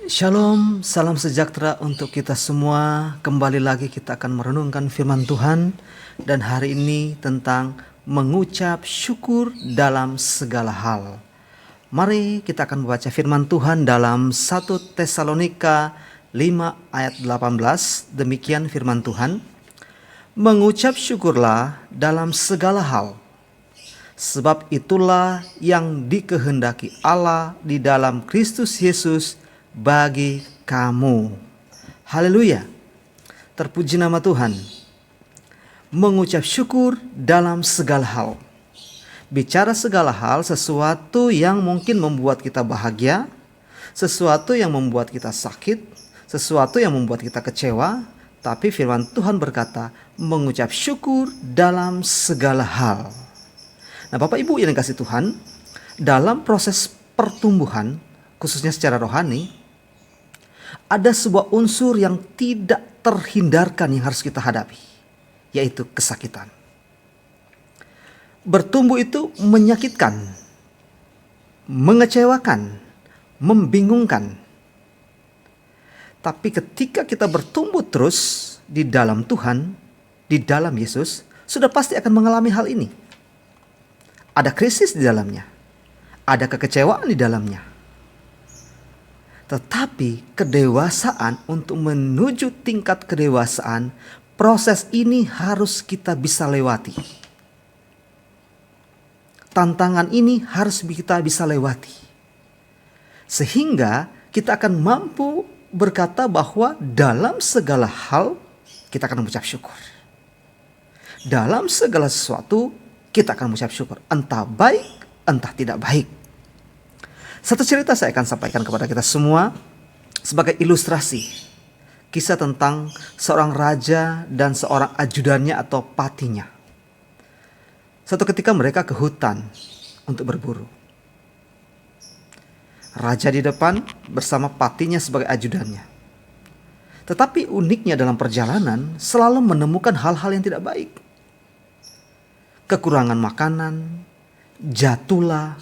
Shalom, salam sejahtera untuk kita semua. Kembali lagi kita akan merenungkan firman Tuhan. Dan hari ini tentang mengucap syukur dalam segala hal. Mari kita akan membaca firman Tuhan dalam 1 Tesalonika 5 ayat 18. Demikian firman Tuhan. Mengucap syukurlah dalam segala hal. Sebab itulah yang dikehendaki Allah di dalam Kristus Yesus bagi kamu. Haleluya. Terpuji nama Tuhan. Mengucap syukur dalam segala hal. Bicara segala hal, sesuatu yang mungkin membuat kita bahagia, sesuatu yang membuat kita sakit, sesuatu yang membuat kita kecewa, tapi firman Tuhan berkata, mengucap syukur dalam segala hal. Nah, Bapak Ibu yang dikasihi Tuhan, dalam proses pertumbuhan, khususnya secara rohani, ada sebuah unsur yang tidak terhindarkan yang harus kita hadapi, yaitu kesakitan. Bertumbuh itu menyakitkan, mengecewakan, membingungkan. Tapi ketika kita bertumbuh terus di dalam Tuhan, di dalam Yesus, sudah pasti akan mengalami hal ini. Ada krisis di dalamnya, ada kekecewaan di dalamnya. Tetapi kedewasaan, untuk menuju tingkat kedewasaan, proses ini harus kita bisa lewati. Tantangan ini harus kita bisa lewati. Sehingga kita akan mampu berkata bahwa dalam segala hal kita akan mengucap syukur. Dalam segala sesuatu kita akan mengucap syukur. Entah baik, entah tidak baik. Satu cerita saya akan sampaikan kepada kita semua sebagai ilustrasi. Kisah tentang seorang raja dan seorang ajudannya atau patinya. Suatu ketika mereka ke hutan untuk berburu. Raja di depan bersama patinya sebagai ajudannya. Tetapi uniknya dalam perjalanan selalu menemukan hal-hal yang tidak baik. Kekurangan makanan, jatuhlah,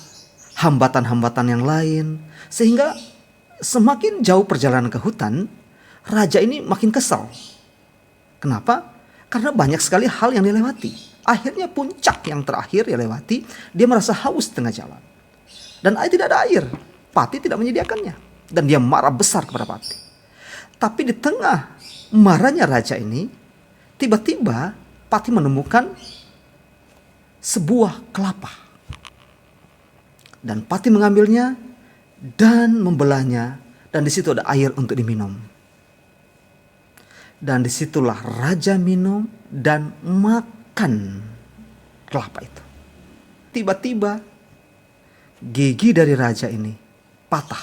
hambatan-hambatan yang lain. Sehingga semakin jauh perjalanan ke hutan, raja ini makin kesal. Kenapa? Karena banyak sekali hal yang dilewati. Akhirnya puncak yang terakhir dia lewati, dia merasa haus tengah jalan. Dan tidak ada air, pati tidak menyediakannya. Dan dia marah besar kepada pati. Tapi di tengah marahnya raja ini, tiba-tiba pati menemukan sebuah kelapa. Dan pati mengambilnya dan membelahnya, dan di situ ada air untuk diminum. Dan disitulah raja minum dan makan kelapa itu. Tiba-tiba gigi dari raja ini patah.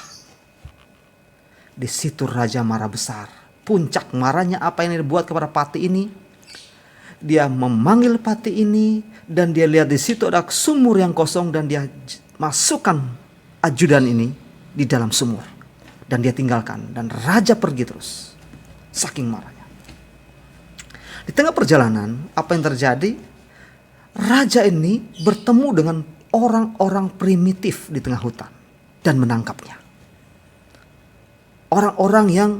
Di situ raja marah besar. Puncak marahnya apa yang dibuat kepada pati ini? Dia memanggil pati ini dan dia lihat di situ ada sumur yang kosong dan dia masukkan ajudan ini di dalam sumur dan dia tinggalkan dan raja pergi terus saking marahnya. Di tengah perjalanan apa yang terjadi? Raja ini bertemu dengan orang-orang primitif di tengah hutan dan menangkapnya. Orang-orang yang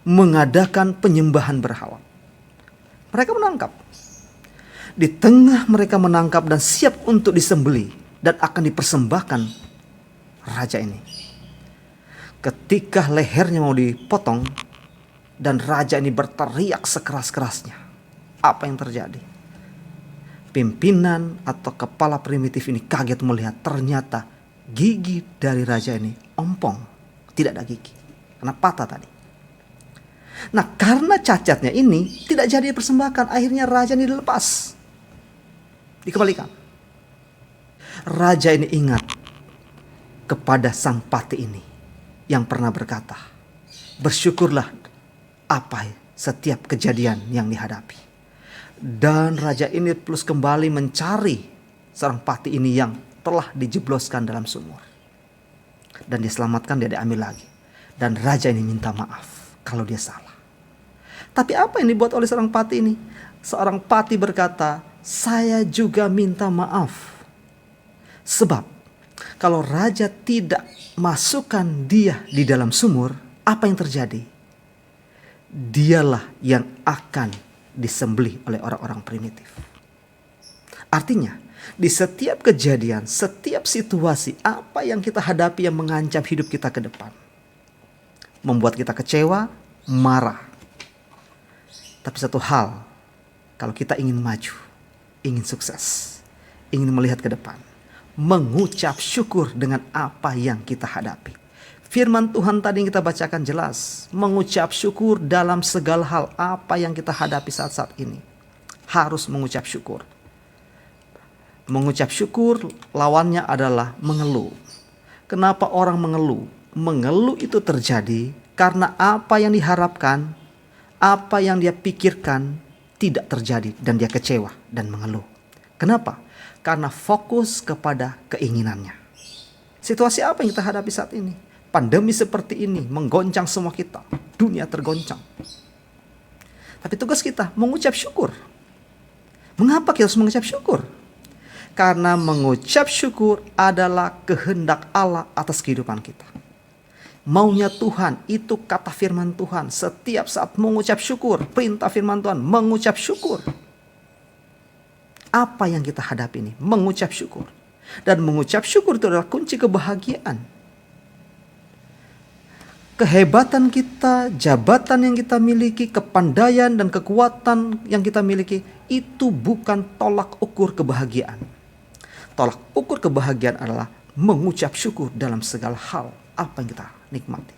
mengadakan penyembahan berhala. Mereka menangkap. Di tengah mereka menangkap dan siap untuk disembelih dan akan dipersembahkan raja ini. Ketika lehernya mau dipotong dan raja ini berteriak sekeras-kerasnya. Apa yang terjadi? Pimpinan atau kepala primitif ini kaget melihat ternyata gigi dari raja ini ompong. Tidak ada gigi. Karena patah tadi. Nah, karena cacatnya ini tidak jadi dipersembahkan. Akhirnya raja ini dilepas. Dikembalikan. Raja ini ingat kepada sang pati ini yang pernah berkata, bersyukurlah apa setiap kejadian yang dihadapi. Dan raja ini terus kembali mencari seorang pati ini yang telah dijebloskan dalam sumur. Dan diselamatkan, dia diambil lagi. Dan raja ini minta maaf kalau dia salah. Tapi apa yang dibuat oleh seorang pati ini? Seorang pati berkata, saya juga minta maaf. Sebab kalau raja tidak masukkan dia di dalam sumur, apa yang terjadi? Dialah yang akan disembelih oleh orang-orang primitif. Artinya, di setiap kejadian, setiap situasi, apa yang kita hadapi yang mengancam hidup kita ke depan, membuat kita kecewa, marah. Tapi satu hal, kalau kita ingin maju, ingin sukses, ingin melihat ke depan, mengucap syukur dengan apa yang kita hadapi. Firman Tuhan tadi yang kita bacakan jelas, mengucap syukur dalam segala hal. Apa yang kita hadapi saat-saat ini, harus mengucap syukur. Mengucap syukur lawannya adalah mengeluh. Kenapa orang mengeluh? Mengeluh itu terjadi karena apa yang diharapkan, apa yang dia pikirkan tidak terjadi dan dia kecewa dan mengeluh. Kenapa? Karena fokus kepada keinginannya. Situasi apa yang kita hadapi saat ini? Pandemi seperti ini menggoncang semua kita. Dunia tergoncang. Tapi tugas kita mengucap syukur. Mengapa kita harus mengucap syukur? Karena mengucap syukur adalah kehendak Allah atas kehidupan kita. Maunya Tuhan, itu kata firman Tuhan. Setiap saat mengucap syukur, perintah firman Tuhan, mengucap syukur. Apa yang kita hadapi ini? Mengucap syukur. Dan mengucap syukur itu adalah kunci kebahagiaan. Kehebatan kita, jabatan yang kita miliki, kepandaian dan kekuatan yang kita miliki, itu bukan tolak ukur kebahagiaan. Tolak ukur kebahagiaan adalah mengucap syukur dalam segala hal apa yang kita nikmati.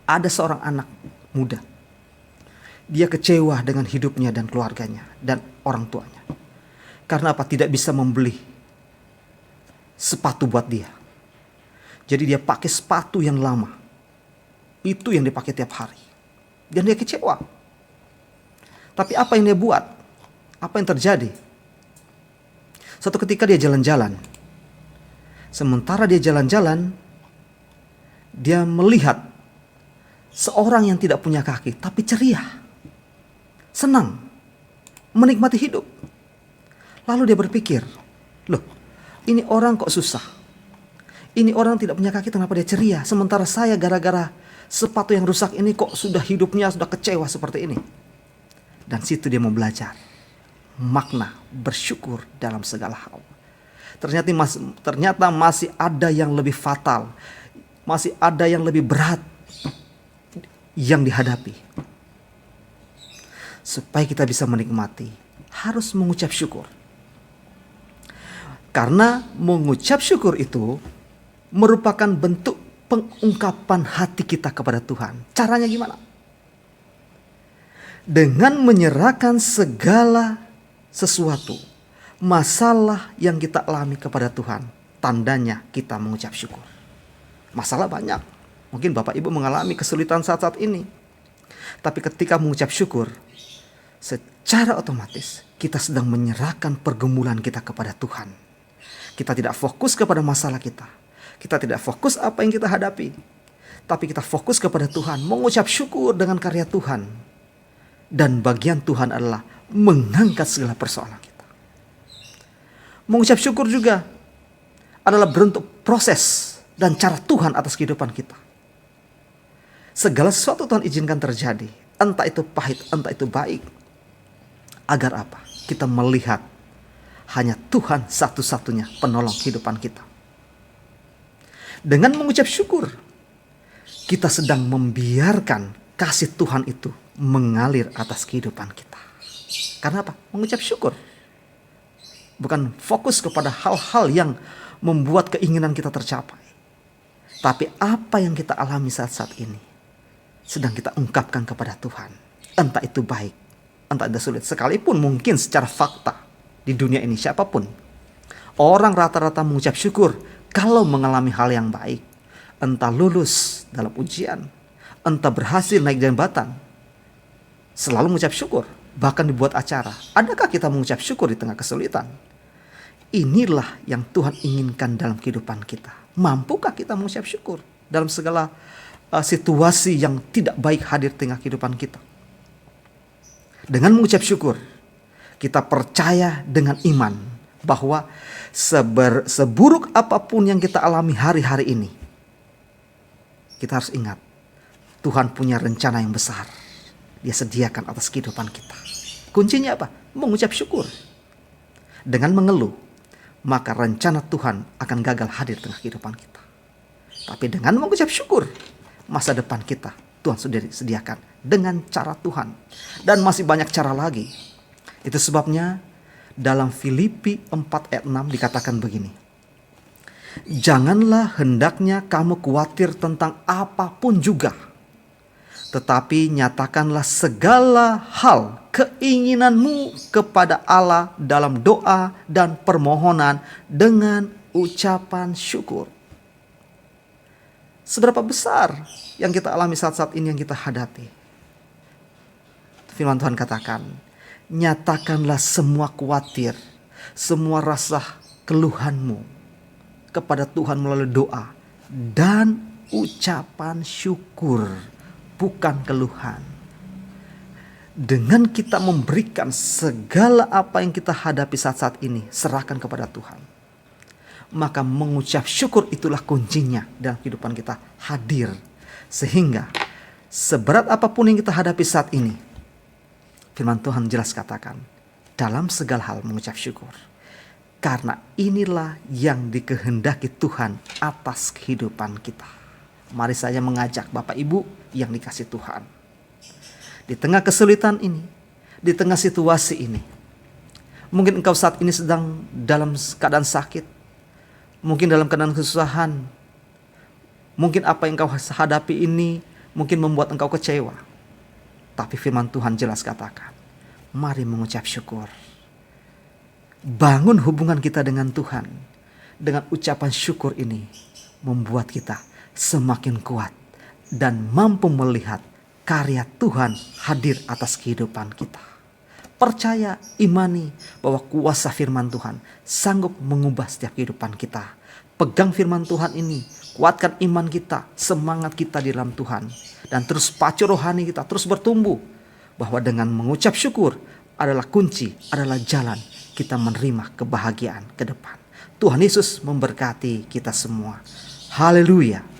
Ada seorang anak muda. Dia kecewa dengan hidupnya dan keluarganya dan orang tuanya. Karena apa? Tidak bisa membeli sepatu buat dia. Jadi dia pakai sepatu yang lama. Itu yang dipakai tiap hari. Dan dia kecewa. Tapi apa yang dia buat? Apa yang terjadi? Suatu ketika dia jalan-jalan. Sementara dia jalan-jalan, dia melihat seorang yang tidak punya kaki, tapi ceria, senang, menikmati hidup. Lalu dia berpikir, loh, ini orang kok susah. Ini orang tidak punya kaki, kenapa dia ceria? Sementara saya gara-gara sepatu yang rusak ini kok sudah hidupnya sudah kecewa seperti ini. Dan situ dia mau belajar makna bersyukur dalam segala hal. Ternyata masih ada yang lebih fatal, masih ada yang lebih berat yang dihadapi. Supaya kita bisa menikmati, harus mengucap syukur. Karena mengucap syukur itu merupakan bentuk pengungkapan hati kita kepada Tuhan. Caranya gimana? Dengan menyerahkan segala sesuatu, masalah yang kita alami kepada Tuhan, tandanya kita mengucap syukur. Masalah banyak. Mungkin Bapak Ibu mengalami kesulitan saat-saat ini. Tapi ketika mengucap syukur, secara otomatis kita sedang menyerahkan pergumulan kita kepada Tuhan. Kita tidak fokus kepada masalah kita. Kita tidak fokus apa yang kita hadapi. Tapi kita fokus kepada Tuhan, mengucap syukur dengan karya Tuhan. Dan bagian Tuhan adalah mengangkat segala persoalan kita. Mengucap syukur juga adalah bentuk proses dan cara Tuhan atas kehidupan kita. Segala sesuatu Tuhan izinkan terjadi, entah itu pahit, entah itu baik. Agar apa? Kita melihat hanya Tuhan satu-satunya penolong kehidupan kita. Dengan mengucap syukur, kita sedang membiarkan kasih Tuhan itu mengalir atas kehidupan kita. Karena apa? Mengucap syukur. Bukan fokus kepada hal-hal yang membuat keinginan kita tercapai. Tapi apa yang kita alami saat-saat ini sedang kita ungkapkan kepada Tuhan. Entah itu baik, entah itu sulit. Sekalipun mungkin secara fakta di dunia ini siapapun, orang rata-rata mengucap syukur kalau mengalami hal yang baik. Entah lulus dalam ujian, entah berhasil naik jabatan, selalu mengucap syukur. Bahkan dibuat acara. Adakah kita mengucap syukur di tengah kesulitan? Inilah yang Tuhan inginkan dalam kehidupan kita. Mampukah kita mengucap syukur dalam segala situasi yang tidak baik hadir di tengah kehidupan kita? Dengan mengucap syukur, kita percaya dengan iman bahwa seburuk apapun yang kita alami hari-hari ini, kita harus ingat Tuhan punya rencana yang besar. Dia sediakan atas kehidupan kita. Kuncinya apa? Mengucap syukur. Dengan mengeluh, maka rencana Tuhan akan gagal hadir di tengah kehidupan kita. Tapi dengan mengucap syukur, masa depan kita Tuhan sudah sediakan dengan cara Tuhan. Dan masih banyak cara lagi. Itu sebabnya dalam Filipi 4 ayat 6 dikatakan begini. Janganlah hendaknya kamu khawatir tentang apapun juga, tetapi nyatakanlah segala hal keinginanmu kepada Allah dalam doa dan permohonan dengan ucapan syukur. Seberapa besar yang kita alami saat-saat ini, yang kita hadapi? Firman Tuhan katakan, nyatakanlah semua khawatir, semua rasa keluhanmu kepada Tuhan melalui doa dan ucapan syukur, bukan keluhan. Dengan kita memberikan segala apa yang kita hadapi saat-saat ini, serahkan kepada Tuhan, maka mengucap syukur itulah kuncinya dalam kehidupan kita hadir. Sehingga seberat apapun yang kita hadapi saat ini, firman Tuhan jelas katakan, dalam segala hal mengucap syukur. Karena inilah yang dikehendaki Tuhan atas kehidupan kita. Mari saya mengajak Bapak Ibu yang dikasih Tuhan. Di tengah kesulitan ini, di tengah situasi ini, mungkin engkau saat ini sedang dalam keadaan sakit, mungkin dalam keadaan kesusahan, mungkin apa yang engkau hadapi ini mungkin membuat engkau kecewa. Tapi firman Tuhan jelas katakan, mari mengucap syukur. Bangun hubungan kita dengan Tuhan. Dengan ucapan syukur ini membuat kita semakin kuat dan mampu melihat karya Tuhan hadir atas kehidupan kita. Percaya, imani bahwa kuasa firman Tuhan sanggup mengubah setiap kehidupan kita. Pegang firman Tuhan ini, kuatkan iman kita, semangat kita di dalam Tuhan, dan terus pacu rohani kita terus bertumbuh. Bahwa dengan mengucap syukur adalah kunci, adalah jalan kita menerima kebahagiaan ke depan. Tuhan Yesus memberkati kita semua. Haleluya.